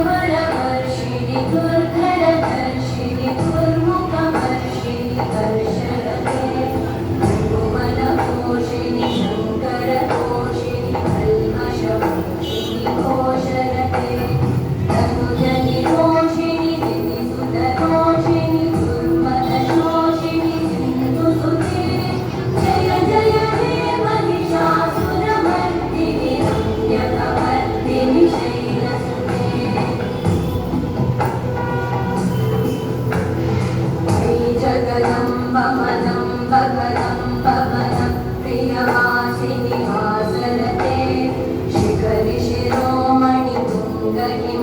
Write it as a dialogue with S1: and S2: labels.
S1: वर्षिणि दुर्धरधर्षिणि दुर्मुखवर्षिणि हर्षरते भुवनपोषिणि शङ्करतोषिणि कल्मषवर्षिणि घोषरते तनुजनिरोषिणि दिविसुतरोषिणि दुर्मदशोषिणि सिन्धुसुते जय जय हे महिषासुरमर्दिनि रम्यकवर्दिनि शैलसुते जगदम्ब मदम्ब गदं प्रियवासिनि वासरते शिखरि शिरोमणि तुङ्गहि